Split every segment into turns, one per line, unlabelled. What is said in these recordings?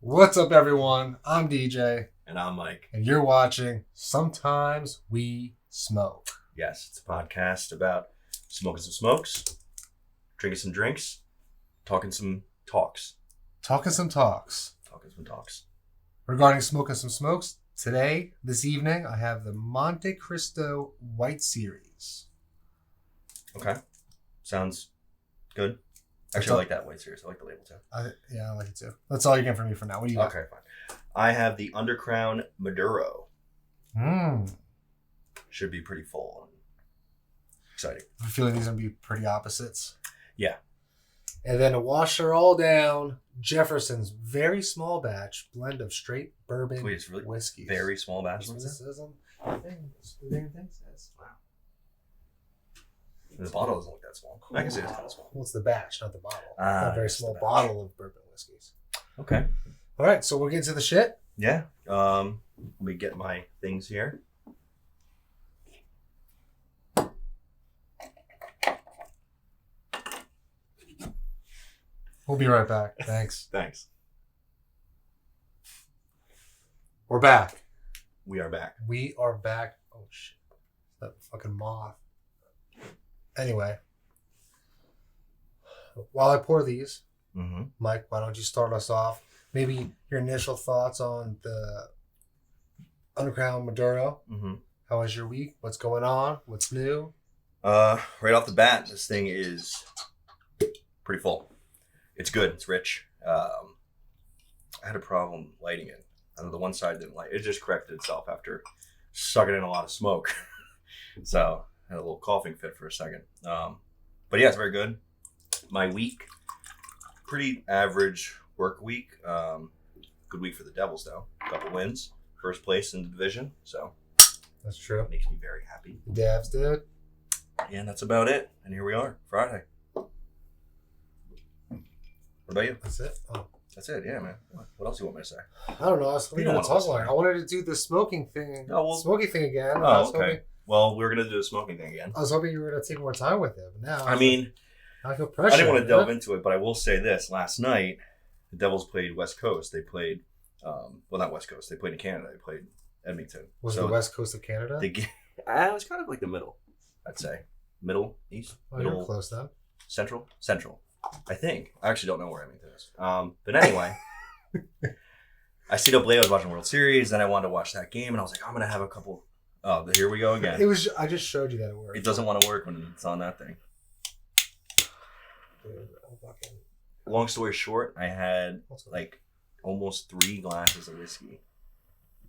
What's up, everyone? I'm DJ.
And I'm Mike.
And you're watching Sometimes We Smoke.
Yes, it's a podcast about smoking some smokes, drinking some drinks, talking some talks.
Talking some talks.
Talking some talks.
Regarding smoking some smokes, today, this evening, I have the Montecristo White Series.
Okay. Sounds good. Actually, I like that white series. I like the label too.
I like it too. That's all you're getting from me for now. What do you got?
Okay, fine. I have the Undercrown Maduro. Should be pretty full and exciting.
I feel like these are going to be pretty opposites.
Yeah.
And then to wash her all down, Jefferson's very small batch blend of straight bourbon whiskeys.
Very small batch.
That's what it says on the thing says. Wow.
The bottle doesn't look that small. I can see it's kind of small.
Well, it's the batch, not the bottle. Not a very small bottle of bourbon whiskeys.
Okay.
All right, so we'll get into the shit.
Yeah. Let me get my things here.
We'll be right back. Thanks.
Thanks.
We're back.
We are back.
We are back. Oh, shit. That fucking moth. Anyway. While I pour these, Mike, why don't you start us off? Maybe your initial thoughts on the Undercrown Maduro. How was your week? What's going on? What's new?
Right off the bat, this thing is pretty full. It's good. It's rich. I had a problem lighting it. The one side didn't light. It just corrected itself after sucking in a lot of smoke. So I had a little coughing fit for a second. But yeah, it's very good. My week, pretty average work week. Good week for the Devils, though. A couple wins. First place in the division. So
That's true.
makes me very happy.
The Davs did.
Yeah, and that's about it. And here we are, Friday. What about you?
That's it? Oh.
That's it, yeah, man. What else do you want me to say?
I don't know. I was hoping to talk about it. I wanted to do the smoking thing. Smoking thing again.
Oh, okay. Well, we're going to do the smoking thing again.
I was hoping you were going to take more time with it. But now,
I
feel pressure.
I didn't want to delve into it, but I will say this. Last night, the Devils played West Coast. They played, well, not West Coast. They played in Canada. They played Edmonton.
Was it the West Coast of Canada?
It was kind of like the middle, I'd say. Middle, east?
Oh, you're close then.
Central? Central. I think. I actually don't know where Edmonton is. But anyway, I stayed up late. I was watching World Series. Then I wanted to watch that game, and I was like, I'm going to have a couple. Oh, here we go again.
I just showed you that it worked.
It doesn't want to work when it's on that thing.
Dude,
long story short, I had like almost 3 glasses of whiskey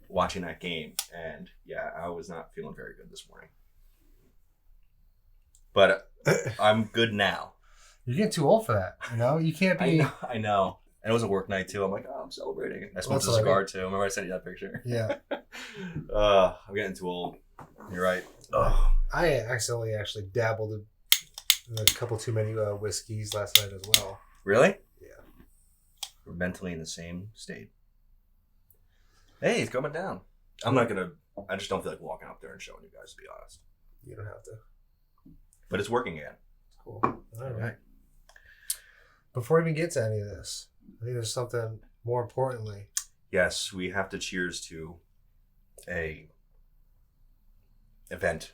watching that game. And yeah, I was not feeling very good this morning. But I'm good now.
You're getting too old for that. You know? You can't be...
I know. And it was a work night too. I'm like, I'm celebrating. I smoked a cigar too. Remember I sent you that picture?
Yeah.
I'm getting too old. You're right.
I accidentally actually dabbled in a couple too many whiskeys last night as well.
Really?
Yeah.
We're mentally in the same state. Hey, it's coming down. I just don't feel like walking up there and showing you guys, to be honest.
You don't have to.
But it's working again.
Cool. All right. Before we even get to any of this, I think there's something more importantly.
Yes, we have to cheers to a event.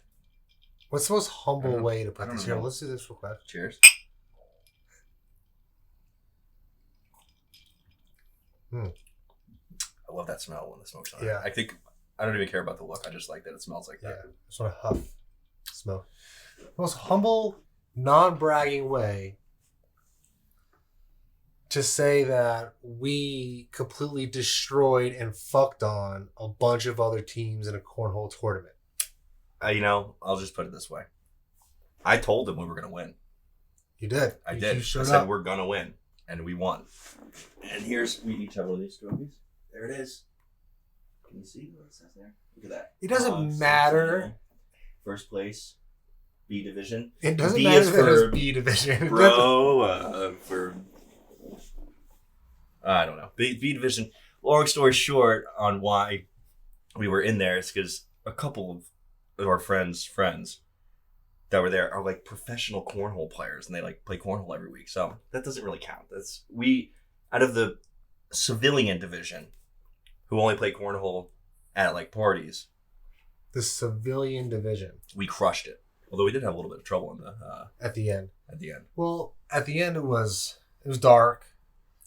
What's the most humble way to put this here?
Know.
Let's do this real quick.
Cheers. I love that smell when the smoke's on.
Yeah.
I don't even care about the look. I just like that it smells like that.
Yeah. I just want to huff smoke. The most humble, non-bragging way to say that we completely destroyed and fucked on a bunch of other teams in a cornhole tournament.
I'll just put it this way. I told them we were going to win.
You did.
I did. I said we're going to win. And we won. And we each have one of these trophies. There it is. Can you see what it says there? Look at that.
It doesn't matter.
First place. B division.
It doesn't matter that it's B division.
Bro, I don't know. B division. Long story short on why we were in there is because a couple of our friends that were there are like professional cornhole players and they like play cornhole every week. So that doesn't really count. Out of the civilian division who only play cornhole at like parties.
The civilian division.
We crushed it. Although we did have a little bit of trouble in the
at the end. Well, at the end it was dark.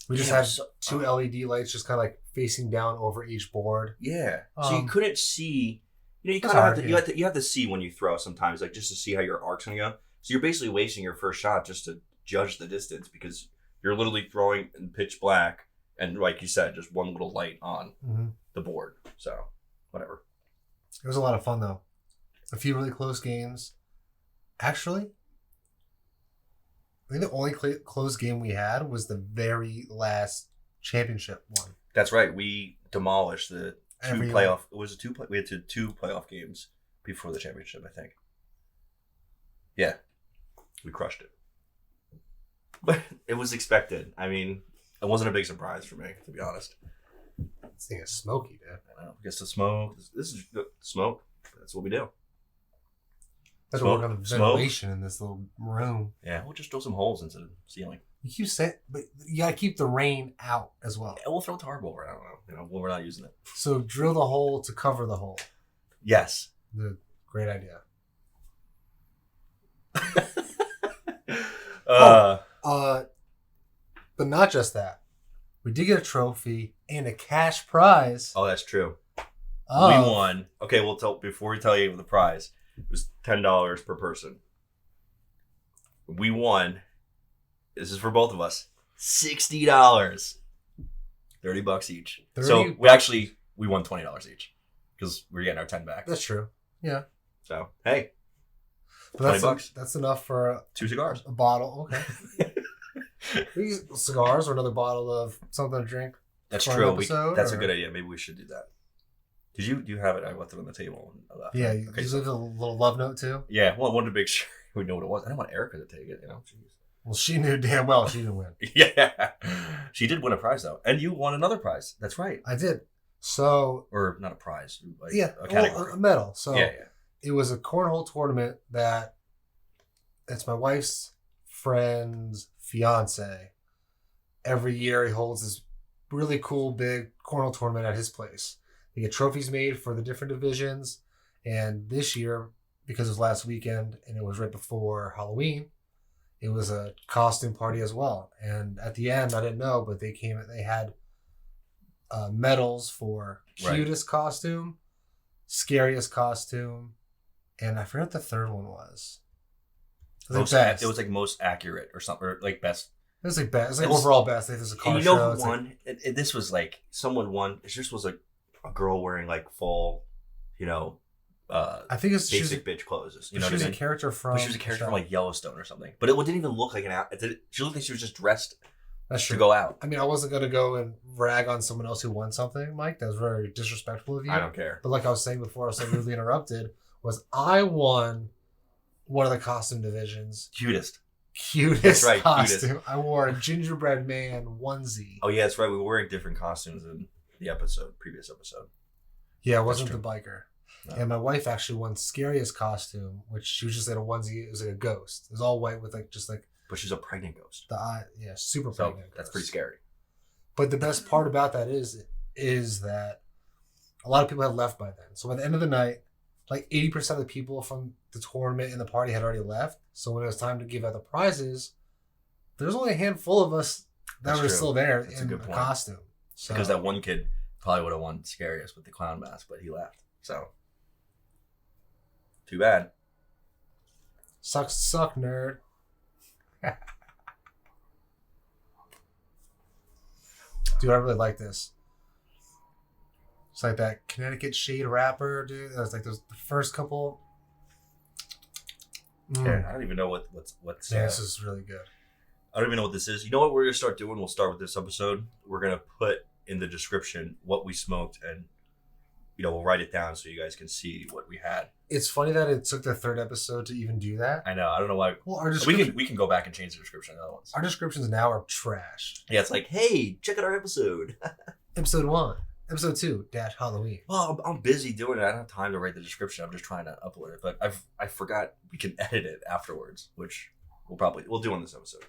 We just had two LED lights just kind of like facing down over each board.
Yeah. So you couldn't see. You kind of have to. You have to see when you throw sometimes, like just to see how your arc's gonna go. So you're basically wasting your first shot just to judge the distance because you're literally throwing in pitch black and, like you said, just one little light on the board. So whatever.
It was a lot of fun though. A few really close games. Actually, I think the only close game we had was the very last championship one.
That's right. We demolished the two playoff. It was we had two playoff games before the championship, I think. Yeah, we crushed it. But it was expected. I mean, it wasn't a big surprise for me, to be honest.
This thing is smoky, dude.
I know. I guess the smoke. This is smoke. That's what we do.
That's what we're going to ventilation in this little room.
Yeah, we'll just drill some holes into the ceiling.
You keep saying, but you got to keep the rain out as well.
Yeah, we'll throw tarp over it. I don't know. You know, we're not using it.
So drill the hole to cover the hole.
Yes.
Great idea. But not just that. We did get a trophy and a cash prize.
Oh, that's true. We won. Okay, before we tell you the prize, it was $10 per person. We won. This is for both of us. $60. $30 each. So we won $20 each because we're getting our 10 back.
That's true. Yeah.
So hey,
but $20. That's enough for
2 cigars.
A bottle. Okay. These cigars or another bottle of something to drink.
That's true. That's a good idea. Maybe we should do that. Did you have it? I left it on the table.
Yeah, you leave a little love note too?
Yeah, well, I wanted to make sure we knew what it was. I didn't want Erica to take it, you know. Jeez.
Well, she knew damn well she didn't win.
Yeah. She did win a prize, though. And you won another prize. That's right.
I did. So...
Or not a prize. Like
a category. A medal. So it was a cornhole tournament it's my wife's friend's fiance. Every year he holds this really cool big cornhole tournament at his place. They get trophies made for the different divisions. And this year, because it was last weekend and it was right before Halloween, it was a costume party as well. And at the end, I didn't know, but they had medals for cutest costume, scariest costume, and I forgot what the third one was.
It was like most accurate or something, or like best.
It was like best. It was like overall best. Like, there's a car
and
show.
Who won? This was like someone won. It just was like a girl wearing like full,
I think it's
basic bitch clothes. You know
she was a character from.
She was a character from like Yellowstone or something. But it didn't even look like an out. She looked like she was just dressed.
That's true.
To go out.
I mean, I wasn't gonna go and rag on someone else who won something, Mike. That was very disrespectful of you.
I don't care.
But like I was saying before, I was so rudely interrupted. I won one of the costume divisions.
Cutest
That's right, costume. Cutest. I wore a gingerbread man onesie.
Oh yeah, that's right. We were wearing different costumes in the previous episode.
Yeah, it wasn't the biker. No. And my wife actually won scariest costume, which she was just in a onesie. It was like a ghost. It was all white with like.
But she's a pregnant ghost.
Super pregnant.
That's pretty scary.
But the best part about that is that a lot of people had left by then. So by the end of the night, like 80% of the people from the tournament and the party had already left. So when it was time to give out the prizes, there's only a handful of us that were still there in the costume. So,
because that one kid probably would have won scariest with the clown mask, but he left. So too bad.
Suck, nerd. Dude, I really like this. It's like that Connecticut shade wrapper, dude. That was like the first couple.
Yeah, I don't even know what's.
Yeah, this is really good.
I don't even know what this is. You know what we're gonna start doing? We'll start with this episode. We're gonna put in the description what we smoked, and we'll write it down so you guys can see what we had.
It's funny that it took the third episode to even do that.
I know. I don't know why.
Well,
we can go back and change the description of the other ones.
Our descriptions now are trash.
Yeah, it's like, hey, check out our episode.
Episode 1. Episode 2, Halloween.
Well, I'm busy doing it. I don't have time to write the description. I'm just trying to upload it. But I forgot we can edit it afterwards, which we'll do on this episode.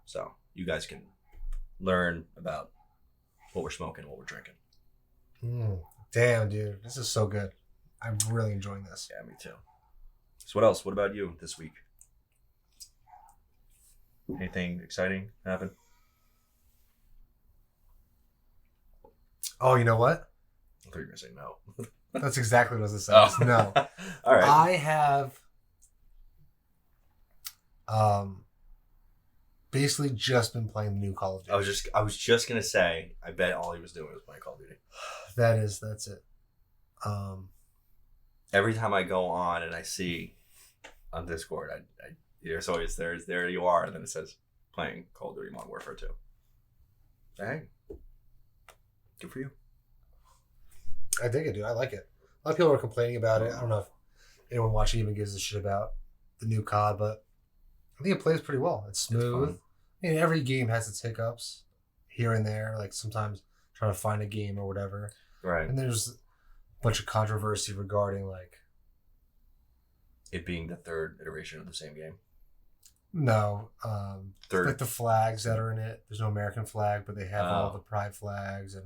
So you guys can learn about what we're smoking, what we're drinking.
Damn, dude. This is so good. I'm really enjoying this.
Yeah, me too. So what else? What about you this week? Anything exciting happen?
Oh, you know what?
I thought you were going to say no.
That's exactly what I was going to say. No.
All right.
I have basically just been playing the new Call of Duty.
I was just going to say, I bet all he was doing was playing Call of Duty.
That's it.
Every time I go on and I see on Discord, there's always there you are, and then it says playing Call of Duty Modern Warfare 2. Hey, good for you.
I dig it, dude. I like it. A lot of people are complaining about it. I don't know if anyone watching even gives a shit about the new COD, but I think it plays pretty well. It's smooth. I mean, every game has its hiccups here and there. Like sometimes trying to find a game or whatever.
Right.
And there's a bunch of controversy regarding like
it being the third iteration of the same game.
No,
third.
like the flags that are in it. There's no American flag, but they have all the pride flags and.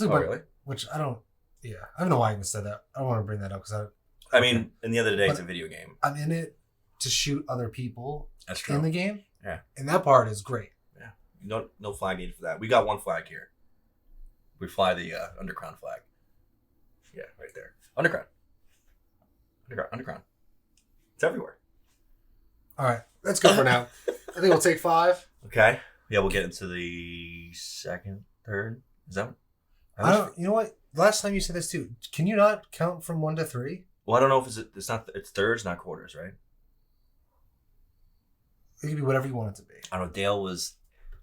Really?
Which I don't. Yeah, I don't know why I even said that. I don't want to bring that up because
I mean, in the other day, it's a video game.
I'm in it to shoot other people.
That's true.
In the game.
Yeah,
and that part is great.
Yeah, no flag needed for that. We got one flag here. We fly the Undercrown flag. Yeah, right there. Undercrown. It's everywhere.
All right, let's go for now. I think we'll take 5.
Okay. Yeah, we'll get into the second, third. Is that?
I don't. You know what? Last time you said this too. Can you not count from 1 to 3?
Well, I don't know if it's thirds, not quarters, right?
It could be whatever you want it to be.
I don't know. Dale was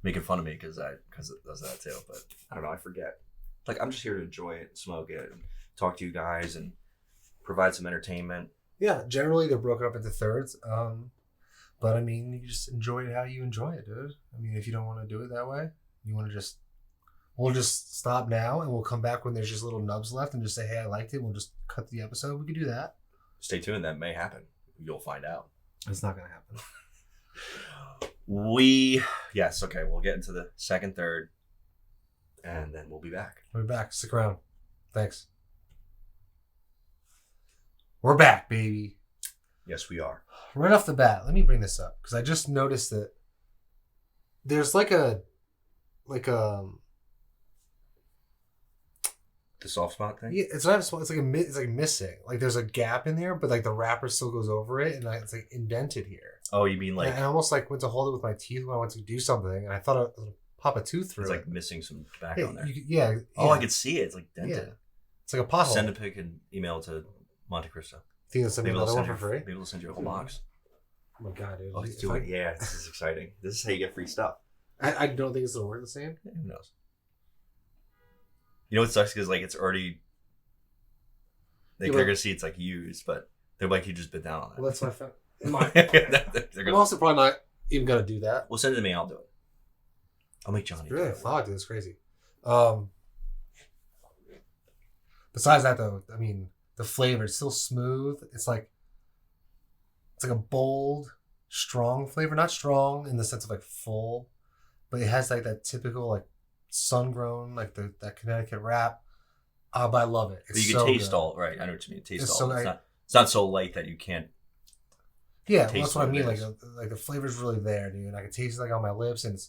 making fun of me because it does that too, but I don't know. I forget. Like I'm just here to enjoy it, smoke it, and talk to you guys, and provide some entertainment.
Yeah, generally they're broken up into thirds. But I mean, you just enjoy it how you enjoy it, dude. I mean, if you don't want to do it that way, you want to we'll just stop now and we'll come back when there's just little nubs left and just say, hey, I liked it. We'll just cut the episode. We could do that.
Stay tuned. That may happen. You'll find out.
It's not going to happen.
Yes. Okay. We'll get into the second, third, and then we'll be back.
We'll be back. Stick around. Thanks. We're back, baby.
Yes, we are.
Right off the bat, let me bring this up because I just noticed that there's the
soft spot thing.
Yeah, it's not a spot. It's like missing. Like there's a gap in there, but like the wrapper still goes over it, and it's like indented here.
Oh, you mean like?
And I almost like went to hold it with my teeth when I went to do something, and I thought I was gonna pop a tooth through.
It's
it.
like missing some tobacco on there.
Yeah.
Oh, I could see it. It's like dented.
Yeah. It's like a pothole.
Send a pic and email to Montecristo.
Think they'll send me another one for free?
Maybe they'll send you a whole box.
Oh my god, dude!
Oh, let's do it. Yeah, this is exciting. This is how you get free stuff.
I don't think it's gonna work the same.
Yeah, who knows? You know what sucks because like it's already. They're gonna see it's like used, but they're like you just bit down on it.
Well, that's my phone. I'm also probably not even gonna do that.
Well, send it to me. I'll do it. I'll make Johnny.
It's really fuck, dude. It's crazy. Besides that, though, I mean, the flavor is still smooth. It's like a bold, strong flavor. Not strong in the sense of like full, but it has like that typical like sun grown, like that Connecticut wrap. But I love it.
It's you can taste good. All right. I know what you mean. Taste all. It's not so light that you can't.
Yeah, well, that's what I mean. Like the flavor's really there, dude. And I can taste it like on my lips, and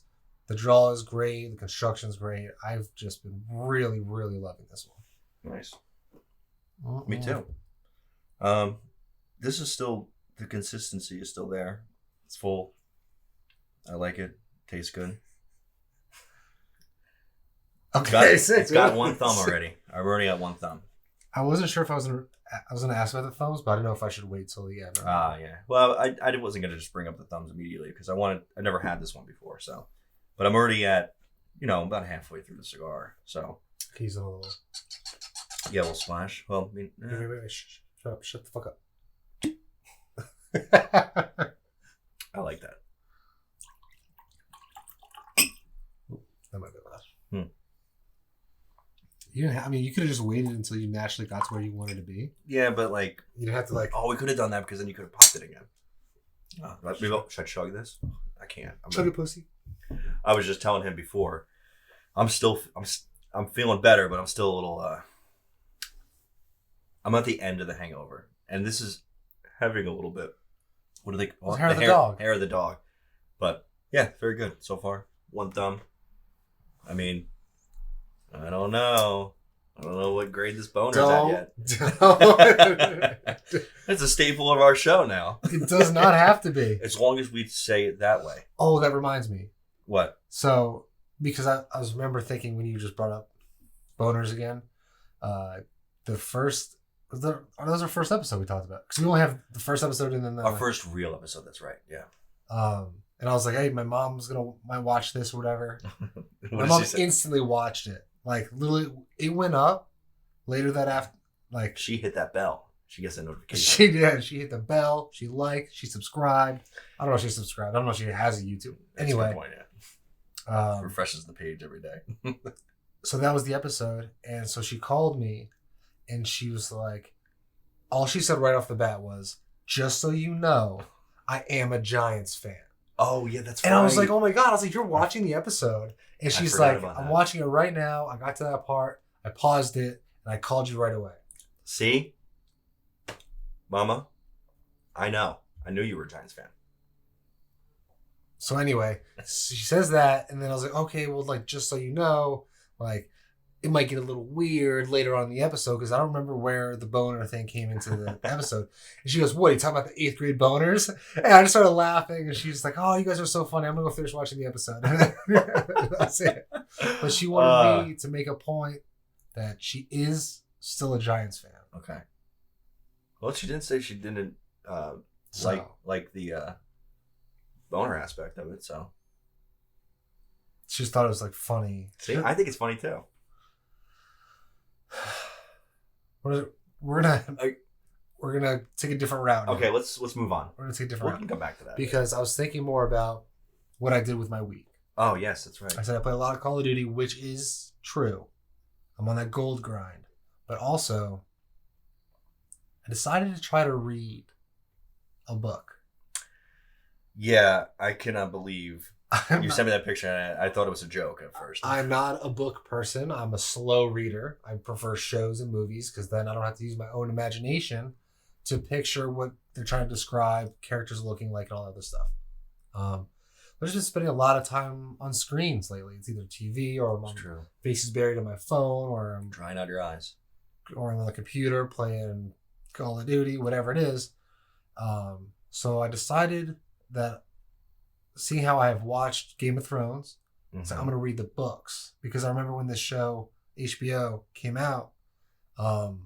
the draw is great. The construction's great. I've just been really, really loving this one.
Nice. Me too. This is still the consistency is still there. It's full. I like it. Tastes good.
Okay,
it's got one thumb already. I've already got one thumb.
I wasn't sure if I was gonna ask about the thumbs, but I didn't know if I should wait till the end.
Yeah. Well, I wasn't gonna just bring up the thumbs immediately because I never had this one before. So, but I'm already at about halfway through the cigar. So
he's a little.
Yeah, we'll splash. Well, I mean,
wait. Shut up! Shut the fuck up.
I like that.
That might be last. You didn't. You could have just waited until you naturally got to where you wanted to be.
Yeah, but like
you didn't have to like.
Oh, we could have done that because then you could have popped it again. Should I chug this? I can't.
Chug it, pussy.
I was just telling him before I'm feeling better, but I'm still a little. I'm at the end of the hangover, and this is having a little bit. What do they call it?
Hair of the dog.
Hair of the dog. But yeah, very good so far. One thumb. I mean, I don't know. I don't know what grade this boner's at yet. It's a staple of our show now.
It does not have to be.
As long as we say it that way.
Oh, that reminds me.
What?
So, because I was remember thinking when you just brought up boners again, that was our first episode we talked about. Because we only have the first episode and then
our first real episode, that's right, yeah.
And I was like, hey, my mom's might watch this or whatever.
What
my mom instantly watched it. Like, literally, it went up later that after. Like,
she hit that bell. She gets a notification.
She did. She hit the bell. She liked. She subscribed. I don't know if she subscribed. I don't know if she has a YouTube.
That's
anyway.
A good point, yeah. Refreshes the page every day.
So that was the episode. And so she called me and she was like, all she said right off the bat was, just so you know, I am a Giants fan.
Oh, yeah, that's
right. And I was like, oh my God. I was like, you're watching the episode. And she's like, I'm watching it right now. I got to that part. I paused it and I called you right away.
See? Mama, I know. I knew you were a Giants fan.
So anyway, she says that. And then I was like, okay, well, like, just so you know, like, it might get a little weird later on in the episode because I don't remember where the boner thing came into the episode. And she goes, what, are you talking about the 8th grade boners? And I just started laughing and she's like, oh, you guys are so funny. I'm going to go finish watching the episode. That's it. But she wanted me to make a point that she is still a Giants fan.
Okay. Well, she didn't say she didn't like the boner aspect of it, so.
She just thought it was like funny.
See, I think it's funny too.
We're gonna take a different route.
Okay, let's move on.
We're gonna take a different route.
We can come back to that
because I was thinking more about what I did with my week.
Oh yes, that's right.
I said I play a lot of Call of Duty, which is true. I'm on that gold grind, but also I decided to try to read a book.
Yeah, I cannot believe. You sent me that picture and I thought it was a joke at first.
I'm not a book person. I'm a slow reader. I prefer shows and movies because then I don't have to use my own imagination to picture what they're trying to describe, characters looking like, and all that other stuff. I've just been spending a lot of time on screens lately. It's either TV or my face is buried on my phone or I'm
drying out your eyes.
Or I'm on the computer playing Call of Duty, whatever it is. So I decided that seeing how I have watched Game of Thrones, so I'm going to read the books. Because I remember when this show, HBO, came out, the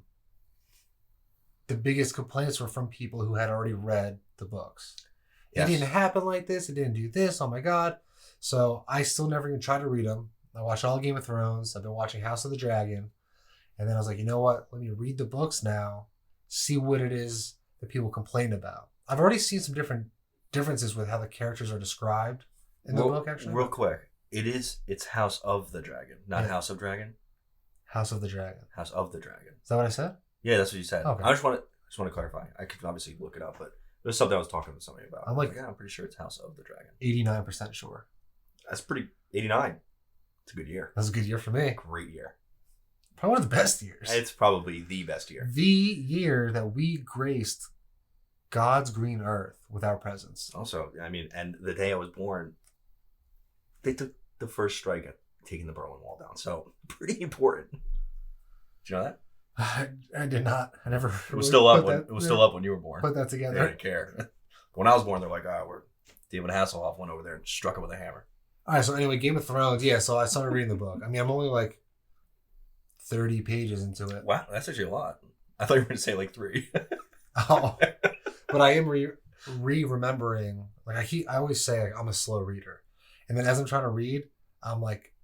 biggest complaints were from people who had already read the books. Yes. It didn't happen like this. It didn't do this. Oh my God. So I still never even tried to read them. I watched all Game of Thrones. I've been watching House of the Dragon. And then I was like, you know what? Let me read the books now. See what it is that people complain about. I've already seen some differences with how the characters are described in the book, actually.
Real quick. It's House of the Dragon, not House of Dragon.
House of the Dragon.
House of the Dragon.
Is that what I said?
Yeah, that's what you said.
Okay.
I just want to clarify. I could obviously look it up, but there's something I was talking to somebody about.
I'm like,
yeah, I'm pretty sure it's House of the Dragon.
89% sure.
That's pretty. 89. It's a good year.
That's a good year for me.
Great year.
Probably one of the best years.
It's probably the best year.
The year that we graced God's green earth with our presence.
Also, I mean, and the day I was born, they took the first strike at taking the Berlin Wall down. So pretty important. Did you know that?
I did not. I never.
It was still up. It was still up when you were born.
Put that together.
They didn't care. When I was born, they're like, David Hasselhoff went over there and struck it with a hammer.
All right. So anyway, Game of Thrones. Yeah. So I started reading the book. I mean, I'm only like 30 pages into it.
Wow, that's actually a lot. I thought you were going to say like 3.
Oh, but I am remembering. Like I always say, like, I'm a slow reader, and then as I'm trying to read, I'm like,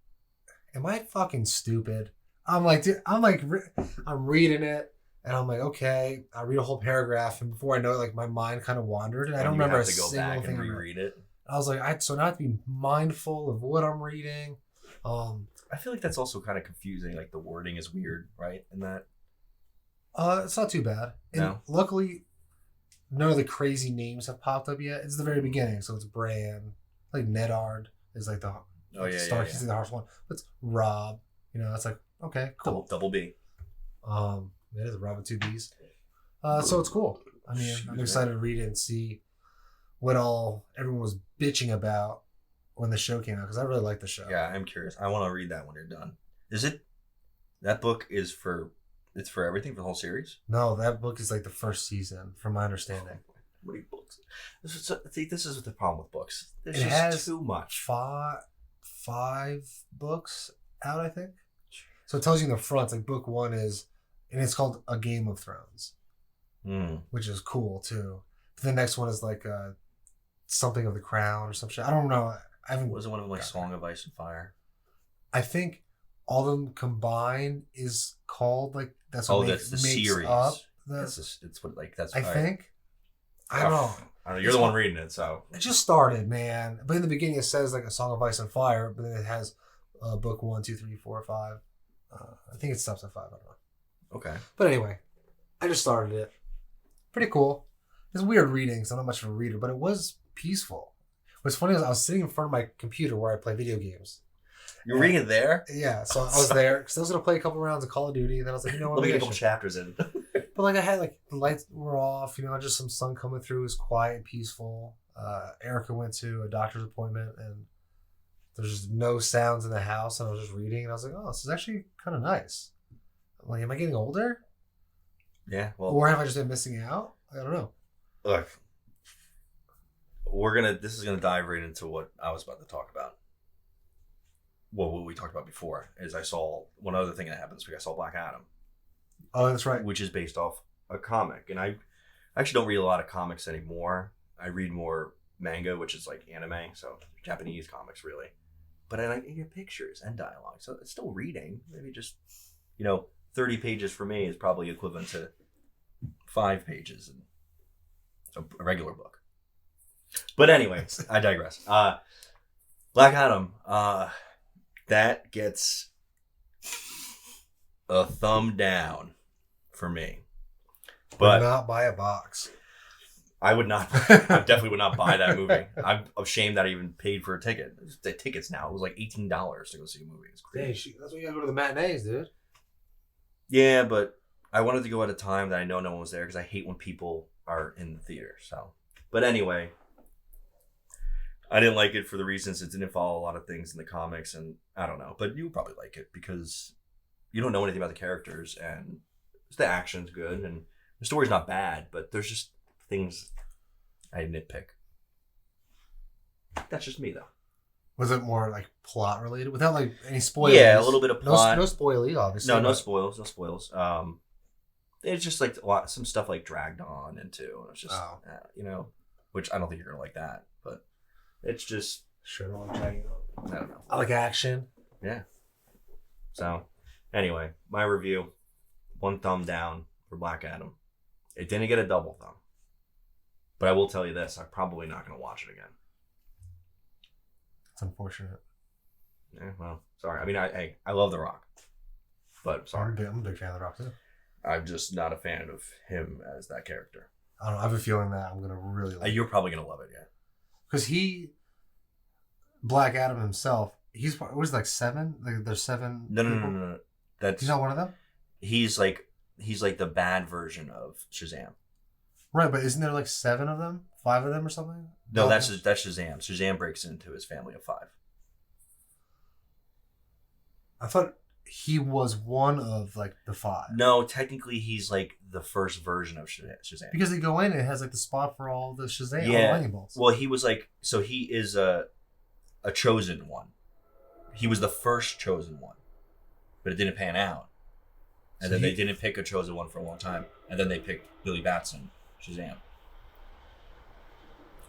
am I fucking stupid? I'm like, dude, I'm reading it, and I'm like, okay. I read a whole paragraph, and before I know it, like my mind kind of wandered, and I don't remember a single thing.
Reread it.
I was like, so now I have to be mindful of what I'm reading.
I feel like that's also kind of confusing. Like the wording is weird, right? And that.
It's not too bad. And
no.
Luckily, none of the crazy names have popped up yet. It's the very beginning, so it's Bran, like Nedard is like the
Oh yeah,
Stalk,
yeah.
he's like the harsh one. But it's Rob. It's like, okay, cool.
Double B.
It is Rob with 2 B's. So it's cool. I mean, I'm excited to read it and see what all everyone was bitching about when the show came out, because I really like the show.
Yeah, I'm curious. I want to read that when you're done. Is it? That book is it's for everything, for the whole series?
No, that book is like the first season, from my understanding.
How many books? This is the problem with books. There's
It
just
has
too much.
Five books out, I think. So it tells you in the front, like book 1 is, and it's called A Game of Thrones, which is cool too. But the next one is like something of the Crown or some shit. I don't know. I haven't.
Was it one of them like Song of Ice and Fire?
I think all of them combined is called like that's what
that's the
makes
series.
up.
It's what like that's.
I think. I don't know.
I don't know. You're the one reading it, so
it just started, man. But in the beginning, it says like A Song of Ice and Fire, but then it has book 1, 2, 3, 4, 5. I think it stops at 5. I don't know.
Okay.
But anyway, I just started it. Pretty cool. It's weird reading, so I'm not much of a reader, but it was peaceful. What's funny is I was sitting in front of my computer where I play video games.
You're reading it there?
Yeah, so I was there because I was gonna play a couple rounds of Call of Duty. Then I was like, what?
Let me get a couple chapters in.
But like I had like the lights were off, just some sun coming through. It was quiet and peaceful. Erica went to a doctor's appointment and there's just no sounds in the house, and I was just reading and I was like, oh, this is actually kind of nice. I'm like, am I getting older?
Yeah, well,
or have I just been missing out? I don't know.
Look, this is gonna dive right into what I was about to talk about. Well, what we talked about before is I saw one other thing that happened this week. I saw Black Adam.
Oh, that's right.
Which is based off a comic. And I actually don't read a lot of comics anymore. I read more manga, which is like anime, so Japanese comics really. But I like your pictures and dialogue. So it's still reading. Maybe just, 30 pages for me is probably equivalent to 5 pages in a regular book. But anyway, I digress. Black Adam, that gets a thumb down for me. But
not buy a box.
I definitely would not buy that movie. I'm ashamed that I even paid for a ticket. The tickets now, it was like $18 to go see a movie. It's crazy.
Dang, that's why you gotta go to the matinees, dude.
Yeah, but I wanted to go at a time that I know no one was there because I hate when people are in the theater. So, but anyway, I didn't like it for the reasons it didn't follow a lot of things in the comics, and I don't know. But you probably like it because you don't know anything about the characters, and the action's good, and the story's not bad, but there's just things I nitpick. That's just me, though.
Was it more like plot related, without like any spoilers?
Yeah, a little bit of plot.
No spoiling, obviously.
No spoils. No spoils. It's just like some stuff like dragged on into, and it's just which I don't think you're gonna like that, but it's just
sure don't like dragging on.
I don't know.
I like action.
Yeah. So, anyway, my review: 1 thumb down for Black Adam. It didn't get a double thumb, but I will tell you this: I'm probably not gonna watch it again.
It's unfortunate.
Yeah, well, sorry. I mean, I love The Rock, but sorry.
I'm a big fan of The Rock too.
I'm just not a fan of him as that character.
I don't know. I have a feeling that I'm gonna really like
You're probably gonna love it, yeah.
Because Black Adam himself, was like 7? Like there's 7
No.
He's not one of them?
He's like the bad version of Shazam.
Right, but isn't there like 7 of them? 5 of them or something?
No, that's Shazam. Shazam breaks into his family of 5.
I thought he was one of like the 5.
No, technically he's like the first version of Shazam.
Because they go in and it has like the spot for all the Shazam, all
Yeah.
the lightning bolts.
Well, he was like, so he is a chosen one. He was the first chosen one, but it didn't pan out. And then they didn't pick a chosen one for a long time. And then they picked Billy Batson, Shazam.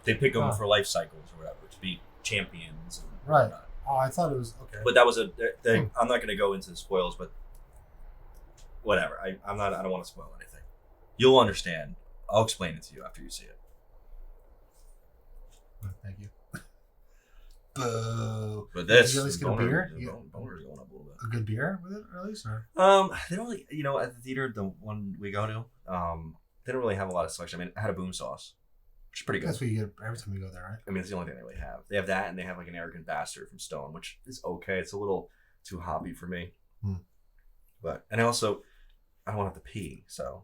They pick them for life cycles or whatever to be champions. And
right.
whatnot.
Oh, I thought it was okay.
But that was I'm not going to go into the spoils, but whatever. I don't want to spoil anything. You'll understand. I'll explain it to you after you see it.
Thank you. Boo.
But this,
did you at least get a beer?
Boner's going up a little bit.
A good beer with it, at least? Or?
They don't really, at the theater, the one we go to, they don't really have a lot of selection. I mean, I had a boom sauce. which is pretty good.
That's what you get every time you go there, right?
I mean, it's the only thing they really have. They have that, and they have like an Arrogant Bastard from Stone, which is okay. It's a little too hoppy for me. But and I don't want to have to pee, so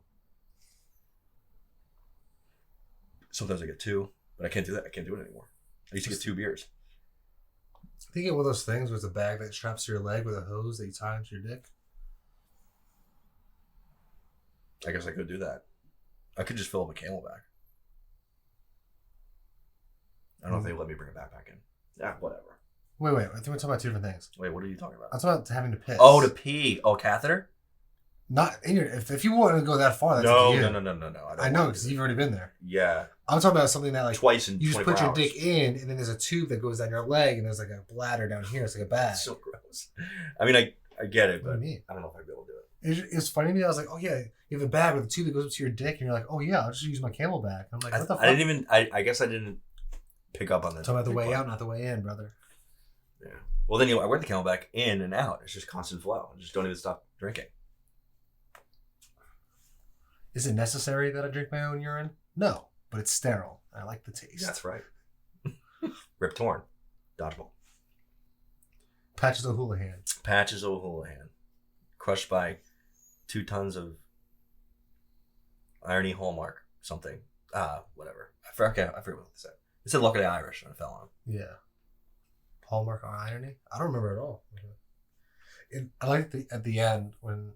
sometimes I get 2, but I can't do that. I can't do it anymore. I used to get 2 beers.
I think it one of those things with a bag that straps to your leg with a hose that you tie into your dick.
I guess I could do that. I could just fill up a Camelback. I don't know if they let me bring a backpack in. Yeah, whatever.
Wait. I think we're talking about 2 different things.
Wait, what are you talking about?
I'm talking about having to piss.
Oh, to pee. Oh, catheter?
Not in your. If you want to go that far, that's
No.
up to you.
No.
I know because you've already been there.
Yeah.
I'm talking about something that like
twice in
you just
24
put your
hours.
dick in, and then there's a tube that goes down your leg, and there's like a bladder down here. It's like a bag.
It's so gross. I mean, I get it,
What
but
do you mean?
I don't know if I'd be able to do it.
It's funny to me. I was like, oh yeah, you have a bag with a tube that goes up to your dick, and you're like, oh yeah, I'll just use my Camelback. I'm like, what the fuck?
I didn't even. I guess I didn't pick up on that.
Talking about the way out, not the way in, brother.
Yeah. Well, then I wear the Camelback in and out. It's just constant flow. I just don't even stop drinking.
Is it necessary that I drink my own urine? No, but it's sterile. I like the taste.
That's right. Rip Torn. Dodgeball.
Patches O'Houlihan.
Patches O'Houlihan. Crushed by 2 tons of irony hallmark something. Whatever. I forget what they said. It said luckily Irish and I fell on it.
Yeah. Hallmark or irony? I don't remember at all. I like at the end when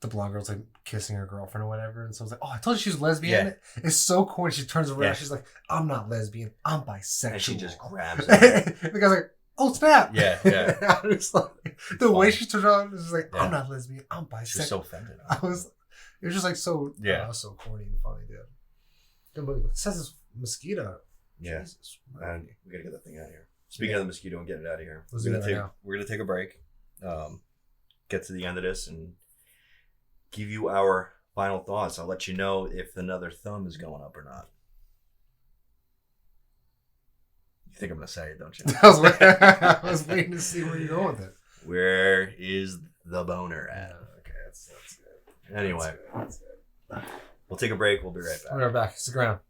the blonde girl's like kissing her girlfriend or whatever, and so I was like, oh, I told you she was lesbian.
Yeah.
It's so corny. She turns around,
Yeah.
she's like, I'm not lesbian, I'm bisexual.
And she just grabs it.
The guy's like, oh snap.
Yeah.
I was like, the way she turned around was like, I'm not lesbian, I'm bisexual.
She was so offended.
It was just like so so corny and funny, dude. Good movie. It says it's mosquito.
Yeah.
Jesus.
And we gotta get that thing out of here. Speaking of the mosquito and getting it out of here,
Let's do that right now.
we're gonna take a break, get to the end of this, and give you our final thoughts. I'll let you know if another thumb is going up or not. You think I'm gonna say it, don't you?
I was waiting to see where you're going with it.
Where is the boner at?
Okay, that's good.
Anyway,
That's good.
we'll take a break. We'll be right back.
We're back. Stick around.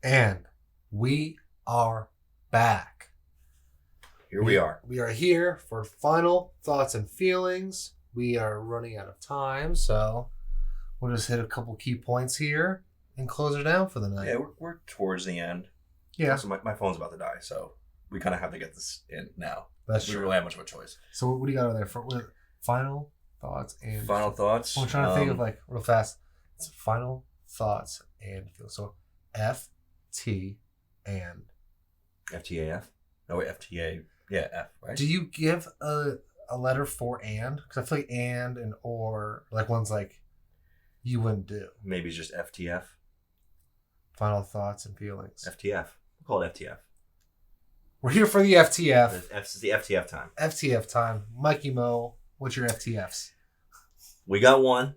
And we are back.
Here we are.
We are here for final thoughts and feelings. We are running out of time, so we'll just hit a couple key points here and close it down for the night.
Yeah, we're towards the end.
Yeah.
So my phone's about to die, so we kind of have to get this in now.
That's
We
true.
don't really have much of a choice.
So what do you got over there for final thoughts and
Final thoughts.
I'm trying to think of like real fast. It's final thoughts and feelings. So F T and
FTAF. No wait, FTA. Yeah, F. Right.
do you give a letter for and? Because I feel like and or like one's like you wouldn't do.
Maybe it's just FTF.
Final thoughts and feelings.
FTF. We'll call it FTF.
We're here for the FTF.
It's the FTF time.
FTF time. Mikey Mo, what's your FTFs?
We got one,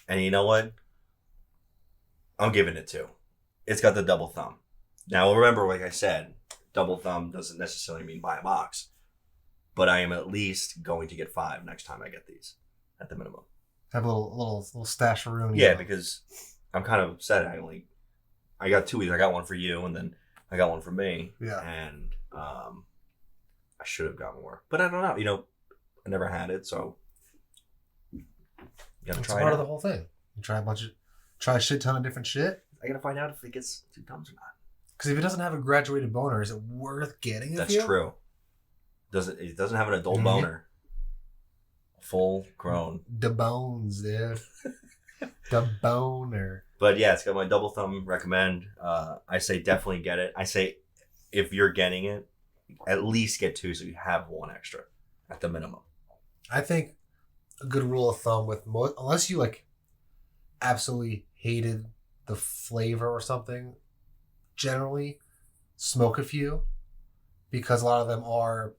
and you know what? I'm giving it 2. It's got the double thumb. Now remember, like I said, double thumb doesn't necessarily mean buy a box, but I am at least going to get 5 next time I get these, at the minimum.
Have a little stash of room.
Yeah, because I'm kind of upset. I got 2 of these. I got one for you, and then I got one for me.
Yeah.
And I should have got more, but I don't know. You know, I never had it, so you gotta
It's
try
part
it
of the
out.
whole thing. You try a shit ton of different shit.
I gotta find out if it gets 2 thumbs or not.
Because if it doesn't have a graduated boner, is it worth getting it?
That's true. It doesn't have an adult boner. Full grown.
The bones, dude. The boner.
But yeah, it's got my double thumb recommend. I say definitely get it. I say if you're getting it, at least get 2 so you have 1 extra at the minimum.
I think a good rule of thumb with most, unless you like absolutely hated the flavor or something, generally smoke a few because a lot of them are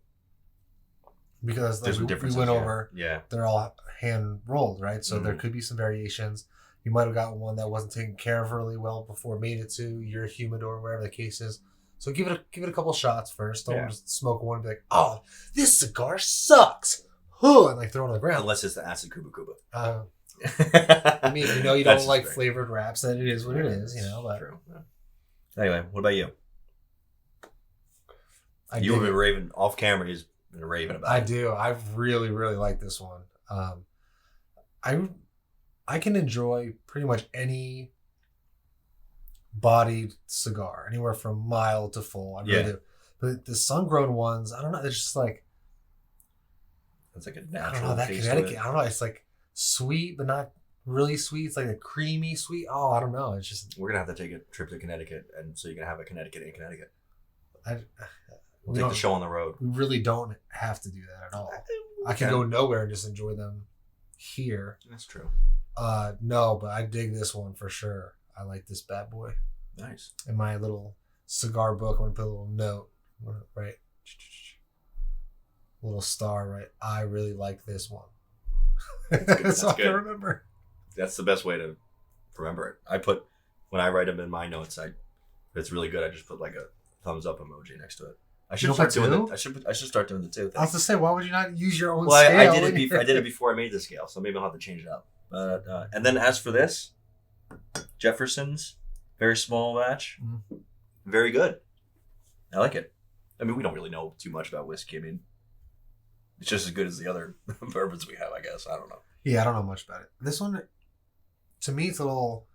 because
There's some
we
differences.
went
yeah.
over.
Yeah.
They're all hand rolled, right? So there
Mhm.
could be some variations. You might have gotten one that wasn't taken care of really well before it made it to your humidor, wherever the case is. So give it a couple shots first. Don't
Yeah.
just smoke one and be like, oh, this cigar sucks. Huh, and like throw it on the ground.
Unless it's the acid Kuba Kuba.
I mean, you know, you
That's
don't like
great.
flavored wraps, then it is what it
Yeah,
is, you know. But
true. Yeah. Anyway, what about you?
I
You have
dig
been
it.
raving off camera. He's been raving about
I
it.
do. I really, really like this one. I can enjoy pretty much any bodied cigar, anywhere from mild to full. I really do. But the sun-grown ones, I don't know. They're just like,
It's like a
I don't
natural
know, that
taste to
Connecticut.
it.
I don't know. It's like sweet, but not really sweet. It's like a creamy sweet. Oh, I don't know. It's just
We're gonna have to take a trip to Connecticut, and so you're gonna have a Connecticut in Connecticut. We'll
we
take the
don't-
show on the road.
we really don't have to do that at all. I can go nowhere and just enjoy them here.
That's true.
No, but I dig this one for sure. I like this bad boy.
Nice.
In my little cigar book, I'm gonna put a little note, right? Little star, right? I really like this one. That's all I can remember.
That's the best way to remember it. I put when I write them in my notes. If it's really good, I just put like a thumbs up emoji next to it. I should
You
start
don't
doing
put
the. I should start doing the two.
I was to say, why would you not use your own
Well,
scale?
I did it before. I did it before I made the scale, so maybe I'll have to change it up. But and then as for this, Jefferson's very small batch, very good. I like it. I mean, we don't really know too much about whiskey. I mean, it's just as good as the other bourbons we have, I guess. I don't know.
Yeah, I don't know much about it. This one, to me, it's a little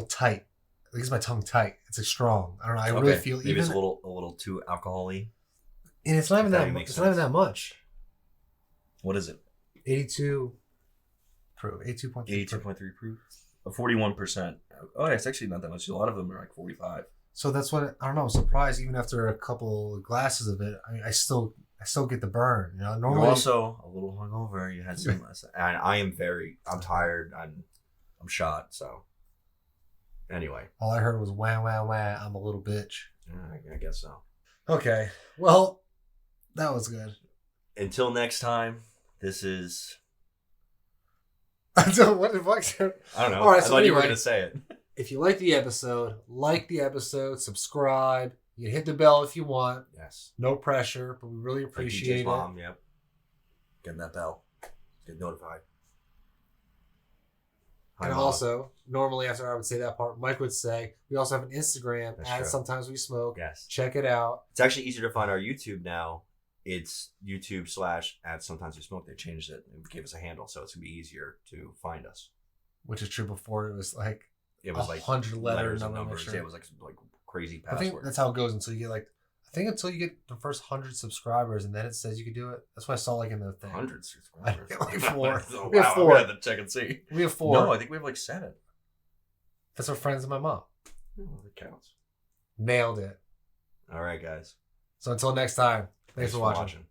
tight. It makes my tongue tight. It's like strong. I don't know. I really feel
maybe
even
it's a little too alcohol-y.
and it's not even that.
Makes
It's not even
sense.
that much.
What is it?
82 proof. 82.3.
82.3 proof. 41%. Oh, yeah, it's actually not that much. A lot of them are like 45.
So that's what I don't know. I'm surprised even after a couple of glasses of it, I still get the burn. You know, normally
You're also a little hungover. You had some, and I'm tired. I'm shot. So anyway,
all I heard was wah wah wah. I'm a little bitch.
I guess so.
Okay, well, that was good.
Until next time, this is.
So what the fuck?
I don't know.
All right,
I
so
thought you were
anyway.
going to say it.
If you like the episode, subscribe. You can hit the bell if you want.
Yes.
No pressure, but we really
Like
appreciate
DJ's
it.
mom. Yep. Getting that bell. Get notified. Hi,
And
Mom.
also, normally after I would say that part, Mike would say, we also have an Instagram
That's
at
true.
Sometimes We Smoke.
Yes.
Check it out.
It's actually easier to find our YouTube now. It's YouTube/@Sometimes We Smoke. They changed it and gave us a handle, so it's gonna be easier to find us.
Which is true. Before it was like
It was like
100
letters and
number,
numbers.
sure.
Yeah, it was like crazy
I think
password.
that's how it goes until you get until you get the first 100 subscribers, and then it says you can do it. That's what I saw in the thing.
Hundreds.
I think like 4.
Oh,
We have
wow,
4.
I'm gonna have to check and see.
We have 4.
No, I think we have like 7.
That's our friends and my mom.
Oh, that counts.
Nailed it.
All right, guys.
So until next time, thanks for watching.